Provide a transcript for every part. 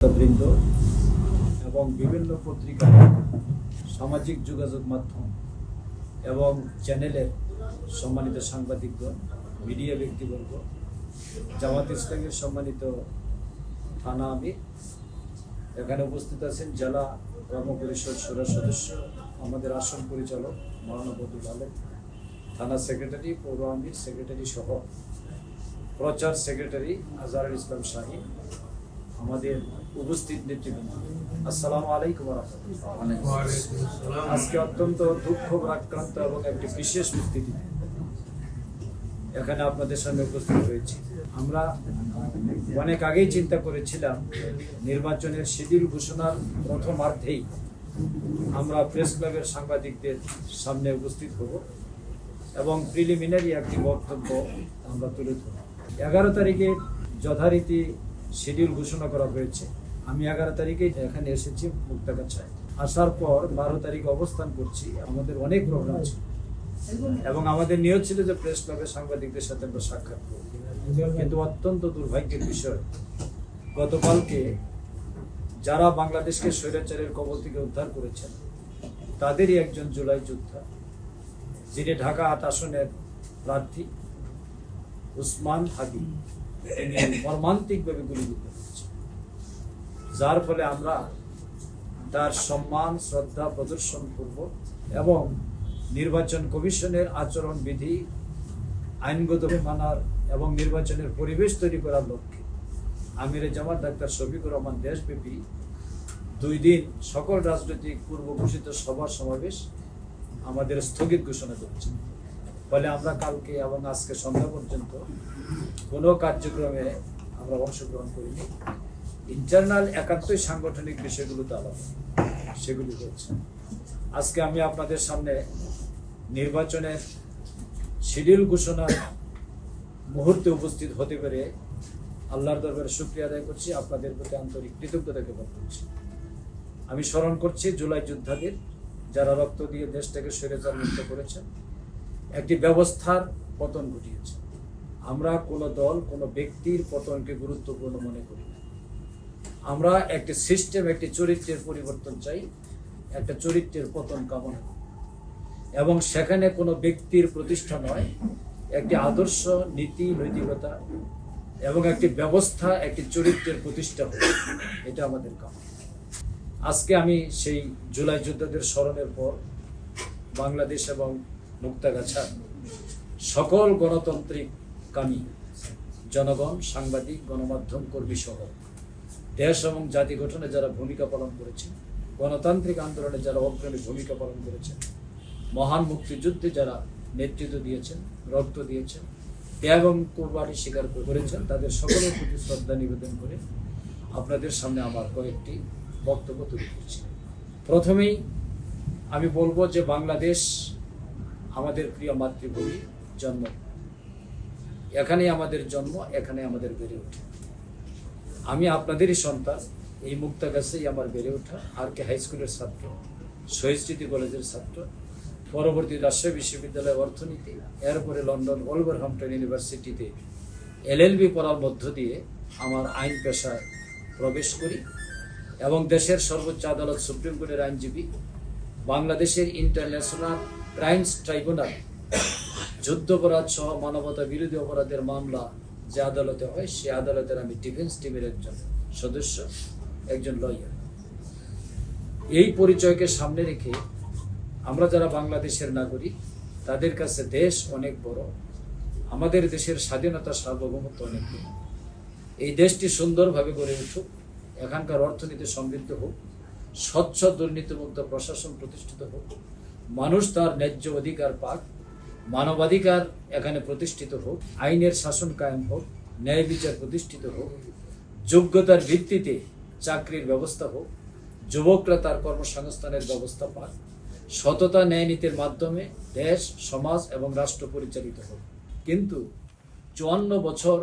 বৃন্দ এবং বিভিন্ন পত্রিকা, সামাজিক যোগাযোগ মাধ্যম এবং চ্যানেলের সম্মানিত সাংবাদিকগণ, মিডিয়া ব্যক্তিবর্গ, জামাত ইসলামের সম্মানিত থানা আমির, এখানে উপস্থিত আছেন জেলা কর্ম পরিষদ সুরা সদস্য, আমাদের আসন পরিচালক মাওলানা বদরুল আলম, থানা সেক্রেটারি, পৌর আমির, সেক্রেটারি সহ প্রচার সেক্রেটারি আজহারুল ইসলাম শাহীন, আমাদের উপস্থিত নেতৃবৃন্দ, আসসালামু আলাইকুম ওয়া রাহমাতুল্লাহ। আজকে অত্যন্ত দুঃখ আক্রান্ত এবং একটি বিশেষ পরিস্থিতিতে এখানে আপনাদের সামনে উপস্থিত হয়েছি। আমরা অনেক আগেই চিন্তা করেছিলাম নির্বাচনের শিডিউল ঘোষণার প্রথমার্ধেই আমরা প্রেস ক্লাবের সাংবাদিকদের সামনে উপস্থিত হব এবং প্রিলিমিনারি একটি বক্তব্য আমরা তুলে ধরব। 11 তারিখে যথারীতি শিডিউল ঘোষণা করা হয়েছে। আমি 11 তারিখে এখানে এসেছি মুক্তাগাছায়। আসার পর 12 তারিখে অবস্থান করছি। আমাদের অনেক প্রোগ্রাম ছিল এবং আমাদের নিয়ত ছিল যে প্রেস ক্লাবের সাংবাদিকদের সাথে আমরা সাক্ষাৎ করব, কিন্তু অত্যন্ত দুর্ভাগ্যের বিষয়, গতকালকে যারা বাংলাদেশকে স্বৈরাচারের কবল থেকে উদ্ধার করেছেন তাদেরই একজন জুলাই যোদ্ধা, যিনি ঢাকা 8 আসনের প্রার্থী উসমান হাদি, তিনি মর্মান্তিকভাবে গুলিবিদ্ধ হয়েছে, যার ফলে আমরা তার সম্মান শ্রদ্ধা প্রদর্শন করব এবং নির্বাচন কমিশনের আচরণ বিধি আইনগত মানার এবং নির্বাচনের পরিবেশ তৈরি করার লক্ষ্যে আমিরে জামাত ডাক্তার শফিকুর রহমান দেশব্যাপী 2 দিন সকল রাজনৈতিক পূর্ব ঘোষিত সভা সমাবেশ আমাদের স্থগিত ঘোষণা করেছে। ফলে আমরা কালকে এবং আজকে সন্ধ্যা পর্যন্ত কোনো কার্যক্রমে আমরা অংশগ্রহণ করিনি। ইন্টারনাল একান্তই সাংগঠনিক বিষয়গুলোতে আলাদা, সেগুলি হচ্ছে। আজকে আমি আপনাদের সামনে নির্বাচনের শিডিউল ঘোষণার মুহূর্তে উপস্থিত হতে পেরে আল্লাহর দরবারে শুকরিয়া আদায় করছি, আপনাদের প্রতি আন্তরিক কৃতজ্ঞতা জ্ঞাপন করছি। আমি স্মরণ করছি জুলাই যোদ্ধাদের, যারা রক্ত দিয়ে দেশটাকে স্বৈরাচার মুক্ত করেছেন, একটি ব্যবস্থার পতন ঘটিয়েছে। আমরা কোনো দল, কোনো ব্যক্তির পতনকে গুরুত্বপূর্ণ মনে করি না। আমরা একটি সিস্টেম, একটি চরিত্রের পরিবর্তন চাই, একটা চরিত্রের পতন কামনা করি এবং সেখানে কোনো ব্যক্তির প্রতিষ্ঠা নয়, একটি আদর্শ, নীতি, নৈতিকতা এবং একটি ব্যবস্থা, একটি চরিত্রের প্রতিষ্ঠা হবে, এটা আমাদের কামনা। আজকে আমি সেই জুলাই যোদ্ধাদের স্মরণের পর বাংলাদেশ এবং মুক্তাগাছা সকল গণতান্ত্রিক কামী জনগণ, সাংবাদিক, গণমাধ্যম কর্মী সহ দেশ এবং জাতি গঠনে যারা ভূমিকা পালন করেছেন, গণতান্ত্রিক আন্দোলনে যারা অগ্রণী ভূমিকা পালন করেছেন, মহান মুক্তিযুদ্ধে যারা নেতৃত্ব দিয়েছেন, রক্ত দিয়েছেন, ত্যাগ এবং কোরবানি স্বীকার করেছেন, তাদের সকলের প্রতি শ্রদ্ধা নিবেদন করে আপনাদের সামনে আমার কয়েকটি বক্তব্য তুলে ধরছি। প্রথমেই আমি বলবো যে বাংলাদেশ আমাদের প্রিয় মাতৃভূমি, জন্ম এখানেই আমাদের জন্ম, এখানে আমাদের বেড়ে ওঠা। আমি আপনাদেরই সন্তান, এই মুক্তাগাছায় আমার বেড়ে ওঠা। আর.কে হাই স্কুলের ছাত্র, শহীদ স্মৃতি কলেজের ছাত্র, পরবর্তী রাজশাহী বিশ্ববিদ্যালয়ের অর্থনীতি, এরপরে লন্ডন ওলভারহ্যাম্পটন ইউনিভার্সিটিতে LLB পড়ার মধ্য দিয়ে আমার আইন পেশায় প্রবেশ করি এবং দেশের সর্বোচ্চ আদালত সুপ্রিম কোর্টের আইনজীবী, বাংলাদেশের ইন্টারন্যাশনাল ক্রাইমস ট্রাইব্যুনাল যুদ্ধাপরাধ সহ মানবতা বিরোধী অপরাধের মামলা যে আদালতে হয়, সে আদালতের আমি ডিফেন্স টিমের একজন সদস্য, একজন লয়ার। এই পরিচয়কে সামনে রেখে আমরা যারা বাংলাদেশের নাগরিক, তাদের কাছে দেশ অনেক বড়, আমাদের দেশের স্বাধীনতা, সার্বভৌমত্ব অনেক বড়। এই দেশটি সুন্দরভাবে গড়ে উঠুক, এখানকার অর্থনীতি সমৃদ্ধ হোক, স্বচ্ছ দুর্নীতিমুক্ত প্রশাসন প্রতিষ্ঠিত হোক, মানুষ তার ন্যায্য অধিকার পাক, মানবাধিকার এখানে প্রতিষ্ঠিত হোক, আইনের শাসন কায়েম হোক, ন্যায় বিচার প্রতিষ্ঠিত হোক, যোগ্যতার ভিত্তিতে চাকরির ব্যবস্থা হোক, যুবকরা তার কর্মসংস্থানের ব্যবস্থা পাক, সততা ন্যায় নীতির মাধ্যমে দেশ, সমাজ এবং রাষ্ট্র পরিচালিত হোক। কিন্তু 54 বছর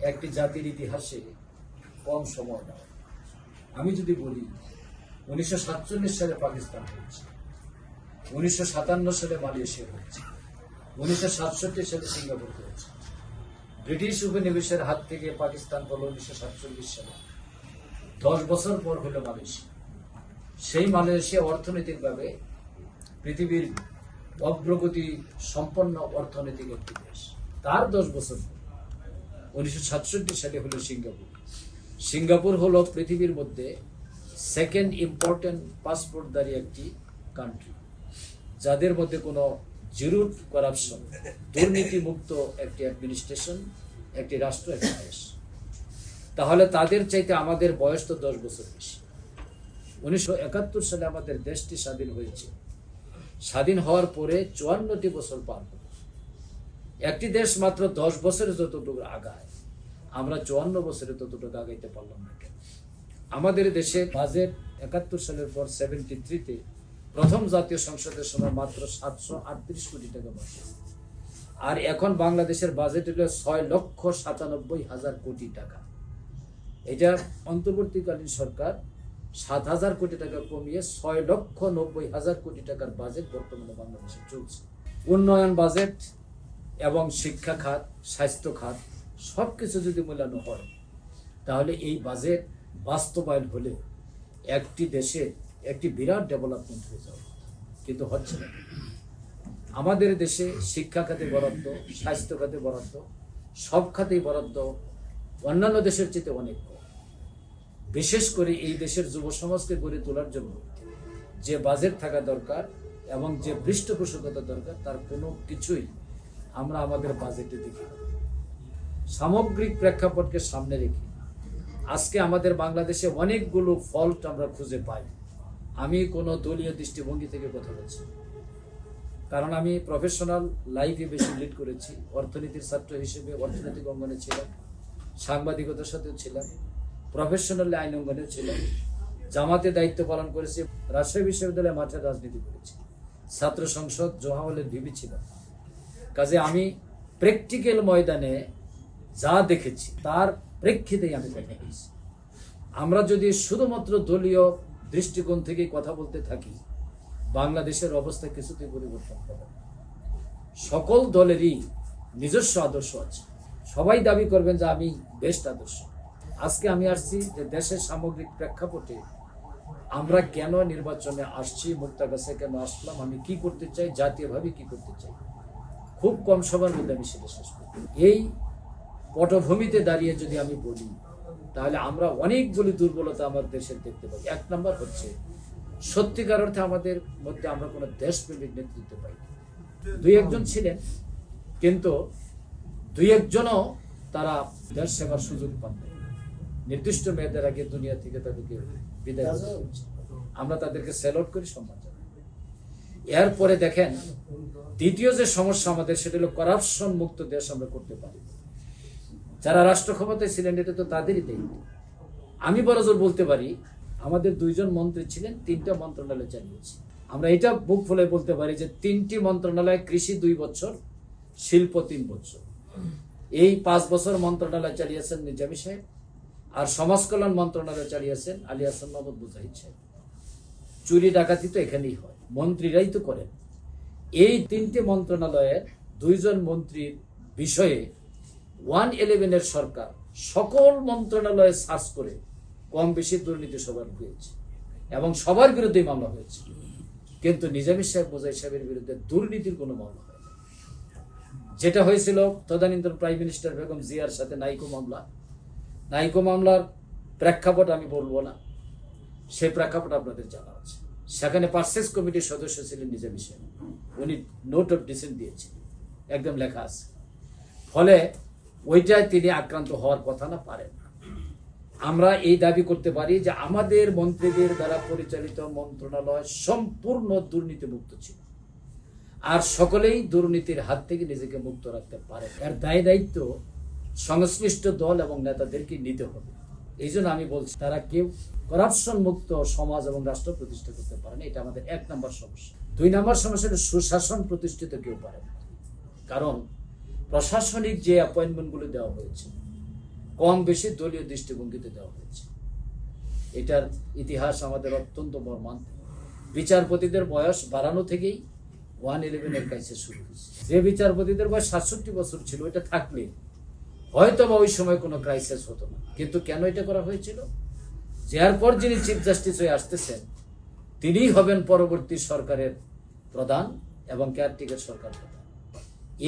একটি জাতির ইতিহাসে কম সময় নয়। আমি যদি বলি 1947 সালে পাকিস্তান হয়েছে, 1957 সালে মালয়েশিয়া হয়েছে, 1967 সালে সিঙ্গাপুর হয়েছে। ব্রিটিশ উপনিবেশের হাত থেকে পাকিস্তান হল 1947 সালে। 10 বছর পর হলো মালয়েশিয়া। সেই মালয়েশিয়া অর্থনৈতিকভাবে পৃথিবীর অগ্রগতি সম্পন্ন অর্থনৈতিক একটি দেশ। তার 10 বছর পর 1967 সালে হলো সিঙ্গাপুর। সিঙ্গাপুর হলো পৃথিবীর মধ্যে সেকেন্ড ইম্পর্টেন্ট পাসপোর্টধারী একটি কান্ট্রি, যাদের মধ্যে কোনো জিরো করাপশন, দুর্নীতিমুক্ত একটি অ্যাডমিনিস্ট্রেশন, একটি রাষ্ট্র, একটি দেশ। তাহলে তাদের চাইতে আমাদের বয়স তো 10 বছর বেশি। 1971 সালে আমাদের দেশটি স্বাধীন হয়েছে। স্বাধীন হওয়ার পরে 54টি বছর পার হল। একটি দেশ মাত্র 10 বছরে যতটুকু আগায়, আমরা 54 বছরে ততটুকু আগাইতে পারলাম না কেন? আমাদের দেশে বাজেট 71 সালের পর 73-তে প্রথম জাতীয় সংসদের সময় মাত্র 738 কোটি টাকা বাজেট, আর এখন বাংলাদেশের বাজেট হলো 6,97,000 কোটি টাকা। এটা অন্তর্বর্তীকালীন সরকার 7,000 কোটি টাকা কমিয়ে 6,90,000 কোটি টাকার বাজেট বর্তমানে বাংলাদেশে চলছে। উন্নয়ন বাজেট এবং শিক্ষা খাত, স্বাস্থ্য খাত সবকিছু যদি মূল্যায়ন হয়, তাহলে এই বাজেট বাস্তবায়ন হলে একটি দেশে একটি বিরাট ডেভেলপমেন্ট হয়ে যাবে, কিন্তু হচ্ছে না। আমাদের দেশে শিক্ষা খাতে বরাদ্দ, স্বাস্থ্য খাতে বরাদ্দ, সব খাতেই বরাদ্দ অন্যান্য দেশের চেয়ে অনেক কম। বিশেষ করে এই দেশের যুব সমাজকে গড়ে তোলার জন্য যে বাজেট থাকা দরকার এবং যে পৃষ্ঠপোষকতা দরকার, তার কোনো কিছুই আমরা আমাদের বাজেটে দেখি না। সামগ্রিক প্রেক্ষাপটকে সামনে রেখে আজকে আমাদের বাংলাদেশে অনেকগুলো ফল্ট আমরা খুঁজে পাই। আমি কোনো দলীয় দৃষ্টিভঙ্গি থেকে কথা বলছি, কারণ আমি প্রফেশনাল লাইফে বেশি লিড করেছি। অর্থনীতির ছাত্র হিসেবে অর্থনৈতিক অঙ্গনে ছিলাম, সাংবাদিকতার সাথেও ছিলাম, প্রফেশনাল আইন অঙ্গনেও ছিলাম, জামাতে দায়িত্ব পালন করেছি, রাজশাহী বিশ্ববিদ্যালয়ে মাঠে রাজনীতি করেছি, ছাত্র সংসদ জোহাওয়ালের ভিবি ছিলাম। কাজে আমি প্র্যাকটিক্যাল ময়দানে যা দেখেছি তার প্রেক্ষিতেই আমি কথা বলছি। আমরা যদি শুধুমাত্র দলীয় দৃষ্টিকোণ থেকে কথা বলতে থাকি, বাংলাদেশের অবস্থা কিছুতেই পরিবর্তন হবে না। সকল দলেরই নিজস্ব আদর্শ আছে, সবাই দাবি করবেন যে আমি বেস্ট আদর্শ। আজকে আমি আসছি যে দেশের সামগ্রিক প্রেক্ষাপটে আমরা কেন নির্বাচনে আসছি, মুক্তাগাছে কেন আসলাম, আমি কি করতে চাই, জাতীয়ভাবে কি করতে চাই, খুব কম সময়ের মধ্যে আমি সেটা শেষ করি। এই পটভূমিতে দাঁড়িয়ে যদি আমি বলি, তাহলে আমরা অনেকগুলি দুর্বলতা আমার দেশের দেখতে পাই। 1 নম্বর হচ্ছে সত্যিকার অর্থে আমাদের মধ্যে আমরা কোনো দেশপ্রেমিক নেতৃত্ব পাই। 2-1 জন ছিলেন, কিন্তু 2-1 জনও তারা দেশ সেবার সুযোগ পান। নির্দিষ্ট মেয়েদের আগে দুনিয়া থেকে তাদেরকে বিদায় করতে হচ্ছে। আমরা তাদেরকে স্যালুট করি, সম্মান জানাই। এরপরে দেখেন দ্বিতীয় যে সমস্যা আমাদের, সেটা হলো করাপশন মুক্ত দেশ আমরা করতে পারি। যারা রাষ্ট্র ক্ষমতায় ছিলেন এটা তো তাদেরই দায়িত্ব। আমি বড়জোর বলতে পারি আমাদের 2 জন মন্ত্রী ছিলেন, 3টা মন্ত্রণালয় চালিয়েছে। আমরা এটা বুক ফুলে বলতে পারি যে 3টি মন্ত্রণালয়, কৃষি 2 বছর, শিল্প 3 বছর। এই 5 বছর মন্ত্রণালয় চালিয়েছেন নিজামী সাহেব, আর সমাজ কল্যাণ মন্ত্রণালয় চালিয়েছেন আলী হাসান মাহমুদ মুজাহিদ সাহেব। চুরি ডাকাতি তো এখানেই হয়, মন্ত্রীরাই তো করেন। এই 3টি মন্ত্রণালয়ের 2 জন মন্ত্রীর বিষয়ে 111-এর সরকার সকল মন্ত্রণালয়ে সার্চ করে কম বেশি দুর্নীতি সবার হয়েছে এবং সবার বিরুদ্ধে মামলা হয়েছে, কিন্তু নিজামী সাহেব, মুজাহিদ সাহেবের বিরুদ্ধে দুর্নীতির কোনো মামলা হয়নি। যেটা হয়েছিল তদানীন্তন প্রাইম মিনিস্টার বেগম জিয়ার সাথে নাইকো মামলা, নাইকো মামলার প্রেক্ষাপট আমি বলবো না, সেই প্রেক্ষাপট আপনাদের জানা আছে। সেখানে পারচেজ কমিটির সদস্য ছিলেন নিজামী সাহেব, উনি নোট অফ ডিসেন্ট দিয়েছেন, একদম লেখা আছে। ফলে ওইটায় তিনি আক্রান্ত হওয়ার কথা না, পারেন না। আমরা এই দাবি করতে পারি যে আমাদের মন্ত্রীদের দ্বারা পরিচালিত মন্ত্রণালয় সম্পূর্ণ দুর্নীতিমুক্ত ছিল, আর সকলেই দুর্নীতির হাত থেকে নিজেকে মুক্ত রাখতে পারে। এর দায়িত্ব সংশ্লিষ্ট দল এবং নেতাদেরকে নিতে হবে। এই জন্য আমি বলছি, তারা কেউ করাপশন মুক্ত সমাজ এবং রাষ্ট্র প্রতিষ্ঠা করতে পারে না। এটা আমাদের 1 নম্বর সমস্যা। 2 নম্বর সমস্যা হলো সুশাসন প্রতিষ্ঠিত কেউ পারে না। কারণ প্রশাসনিক যে অ্যাপয়েন্টমেন্টগুলো দেওয়া হয়েছে কম বেশি দলীয় দৃষ্টিভঙ্গিতে দেওয়া হয়েছে। এটার ইতিহাস আমাদের অত্যন্ত মর্মান্তিক। বিচারপতিদের বয়স বাড়ানো থেকেই 111-এর ক্রাইসিস শুরু হয়েছে। যে বিচারপতিদের বয়স 67 বছর ছিল, এটা থাকলে হয়তো বা ওই সময় কোনো ক্রাইসিস হতো না। কিন্তু কেন এটা করা হয়েছিল? যে এরপর যিনি চিফ জাস্টিস হয়ে আসতেছেন তিনিই হবেন পরবর্তী সরকারের প্রধান এবং কেয়ারটেকার সরকার প্রধান।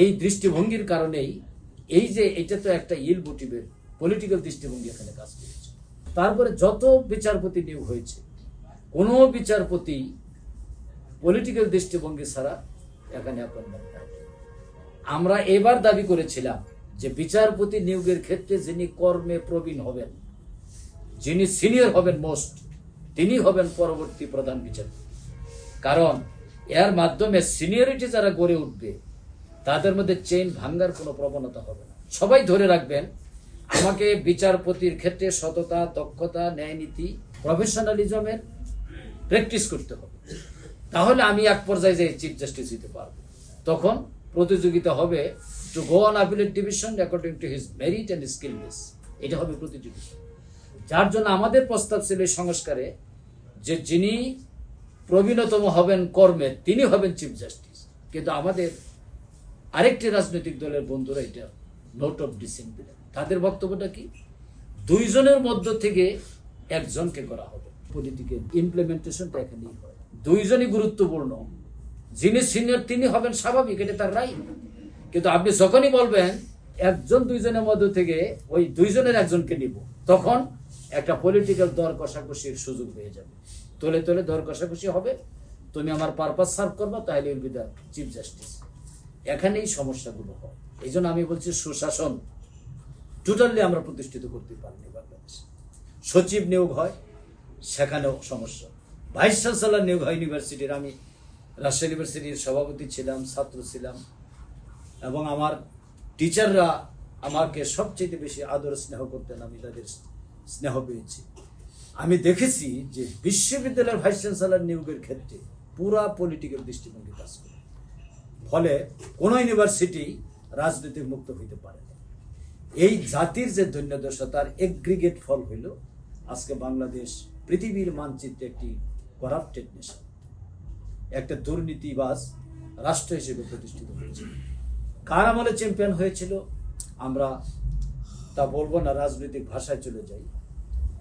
এই দৃষ্টিভঙ্গির কারণেই এই যে এটা তো একটা ইল মোটিভের পলিটিক্যাল দৃষ্টিভঙ্গি এখানে কাজ করেছে। তারপরে যত বিচারপতি নিয়োগ হয়েছে কোনো বিচারপতি পলিটিক্যাল দৃষ্টিভঙ্গি ছাড়া এখানে অ্যাপয়েন্টমেন্ট পায়। আমরা এবার দাবি করেছিলাম যে বিচারপতি নিয়োগের ক্ষেত্রে যিনি কর্মে প্রবীণ হবেন, যিনি সিনিয়র হবেন মোস্ট, তিনি হবেন পরবর্তী প্রধান বিচারপতি। কারণ এর মাধ্যমে সিনিয়রিটি যারা গড়ে উঠবে তাদের মধ্যে চেইন ভাঙ্গার কোনো প্রবণতা হবে না। সবাই ধরে রাখবেন আমাকে বিচারপতির ক্ষেত্রে সততা, দক্ষতা, ন্যায় নীতি, প্রফেশনালিজমের প্র্যাকটিস করতে হবে, তাহলে আমি এক পর্যায়ে যে চিফ জাস্টিস দিতে পারবো। তখন প্রতিযোগিতা হবে to go on appellate division according to his merit and skill base. এটা হবে প্রতিযোগিতা। যার জন্য আমাদের প্রস্তাব ছিল এই সংস্কারে যে যিনি প্রবীণতম হবেন কর্মে তিনি হবেন চিফ জাস্টিস। কিন্তু আমাদের আরেকটি রাজনৈতিক দলের বন্ধুরা এটা নোট অফ ডিসেন্ট দিলেন। তাদের বক্তব্যটা কি? দুইজনের মধ্য থেকে একজনকে করা হবে। পলিটিক্যাল ইমপ্লিমেন্টেশনটা এখানেই হয়। দুইজনই গুরুত্বপূর্ণ। যিনি সিনিয়র তিনি হবেন স্বাভাবিক, এটা তার রাইট। কিন্তু আপনি যখনই বলবেন একজন দুইজনের মধ্য থেকে ওই দুইজনের একজনকে নিব, তখন একটা পলিটিক্যাল দর কষাকষির সুযোগ হয়ে যাবে। তলে তলে দর কষাকষি হবে, তুমি আমার পারপাস সার্ভ করবা, তাহলে will be the chief justice. এখানেই সমস্যাগুলো হয়। এই জন্য আমি বলছি সুশাসন টোটালি আমরা প্রতিষ্ঠিত করতে পারিনি বাংলাদেশে। সচিব নিয়োগ হয়, সেখানেও সমস্যা। ভাইস চ্যান্সেলর নিয়োগ হয় ইউনিভার্সিটির। আমি রাজশাহী ইউনিভার্সিটির সভাপতি ছিলাম, ছাত্র ছিলাম, এবং আমার টিচাররা আমাকে সবচেয়ে বেশি আদর স্নেহ করতেন। আমি তাদের স্নেহ পেয়েছি। আমি দেখেছি যে বিশ্ববিদ্যালয়ের ভাইস চ্যান্সেলর নিয়োগের ক্ষেত্রে পুরা পলিটিক্যাল দৃষ্টিভঙ্গি কাজ করে, ফলে কোনো ইউনিভার্সিটি রাজনৈতিক মুক্ত হইতে পারে না। এই জাতির যে দৈন্যদশা তার এগ্রিগেট ফল হইল আজকে বাংলাদেশ পৃথিবীর মানচিত্রে একটি করাপ্টেড নেশন, একটা দুর্নীতিবাজ রাষ্ট্র হিসেবে প্রতিষ্ঠিত হয়েছিল। কার আমলে চ্যাম্পিয়ন হয়েছিল আমরা তা বলবো না, রাজনৈতিক ভাষায় চলে যাই।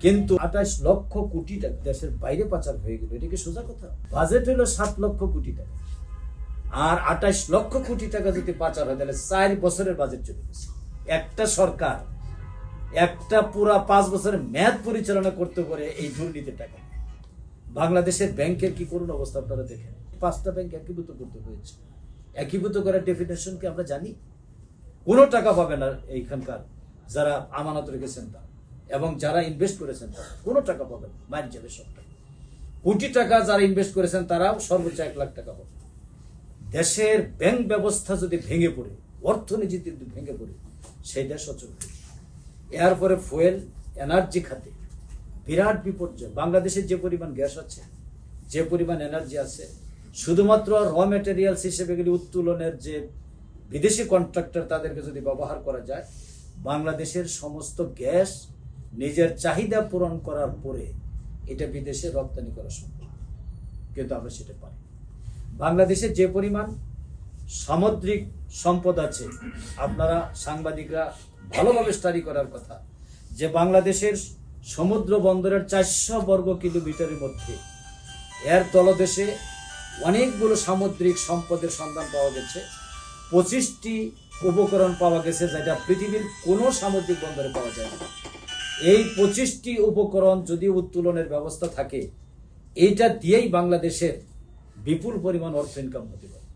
কিন্তু 28 লক্ষ কোটি টাকা দেশের বাইরে পাচার হয়ে গেল, এটা কি সোজা কথা? বাজেট হলো 7 লক্ষ কোটি টাকা, আর 28 লক্ষ কোটি টাকা যদি পাচার হয় তাহলে 4 বছরের বাজেট চলে গেছে। একটা সরকার একটা পুরা 5 বছরের মেয়াদ পরিচালনা করতে পারে এই দুর্নীতির টাকা। বাংলাদেশের ব্যাংকের কি করুন অবস্থা আপনারা দেখেন। 5টা ব্যাংক একীভূত করতে হয়েছে। একীভূত করার ডেফিনেশন কি আমরা জানি? কোনো টাকা পাবে না এইখানকার যারা আমানত রেখেছেন তারা, এবং যারা ইনভেস্ট করেছেন তারা কোনো টাকা পাবেন, বাইরে যাবে সব টাকা। কোটি টাকা যারা ইনভেস্ট করেছেন তারাও সর্বোচ্চ 1 লাখ টাকা পাবে। দেশের ব্যাংক ব্যবস্থা যদি ভেঙে পড়ে, অর্থনীতি যদি ভেঙে পড়ে, সেই দেশ অচল। এরপরে ফুয়েল এনার্জি খাতে বিরাট বিপর্যয়। বাংলাদেশে যে পরিমাণ গ্যাস আছে, যে পরিমাণ এনার্জি আছে, শুধুমাত্র র মেটেরিয়ালস হিসেবে গেলে উত্তোলনের যে বিদেশি কন্ট্রাক্টর তাদেরকে যদি ব্যবহার করা যায়, বাংলাদেশের সমস্ত গ্যাস নিজের চাহিদা পূরণ করার পরে এটা বিদেশে রপ্তানি করা সম্ভব। কিন্তু আমরা সেটা পারি। বাংলাদেশে যে পরিমাণ সামুদ্রিক সম্পদ আছে, আপনারা সাংবাদিকরা ভালোভাবে স্টাডি করার কথা যে বাংলাদেশের সমুদ্র বন্দরের 400 বর্গ কিলোমিটারের মধ্যে এর তলদেশে অনেকগুলো সামুদ্রিক সম্পদের সন্ধান পাওয়া গেছে। 25টি উপকরণ পাওয়া গেছে যেটা পৃথিবীর কোনো সামুদ্রিক বন্দরে পাওয়া যায় না। এই 25টি উপকরণ যদি উত্তোলনের ব্যবস্থা থাকে, এইটা দিয়েই বাংলাদেশের বিপুল পরিমাণ অর্থ ইনকাম হতে পারে।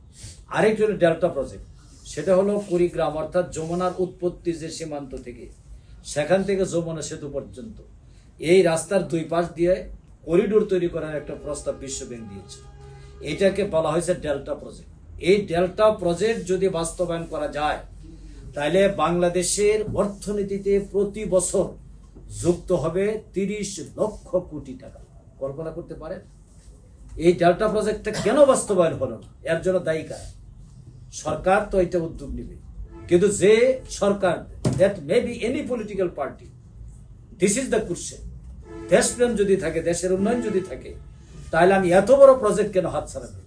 আরেকটি হলো ডেল্টা প্রজেক্ট, সেটা হলো কুড়িগ্রাম, অর্থাৎ যমুনার উৎপত্তি যে সীমান্ত থেকে, সেখান থেকে যমুনা সেতু পর্যন্ত এই রাস্তার 2 পাশ দিয়ে করিডোর তৈরি করার একটা প্রস্তাব বিশ্ব ব্যাংক দিয়েছে। এটাকে বলা হয়েছে ডেল্টা প্রজেক্ট। এই ডেল্টা প্রজেক্ট যদি বাস্তবায়ন করা যায়, তাহলে বাংলাদেশের অর্থনীতিতে প্রতি বছর যুক্ত হবে 30 লক্ষ কোটি টাকা। কল্পনা করতে পারেন? এই ডেল্টা প্রজেক্টটা কেন বাস্তবায়ন হলো না? এর জন্য দায়ী কারা? সরকার তো এটা উদ্যোগ নেবে, কিন্তু যে সরকার, that may be any political party, this is the question. দেশপ্রেম যদি থাকে, দেশের উন্নয়ন যদি থাকে, তাহলে আমি এত বড় প্রজেক্ট কেন হাতছাড়া করি?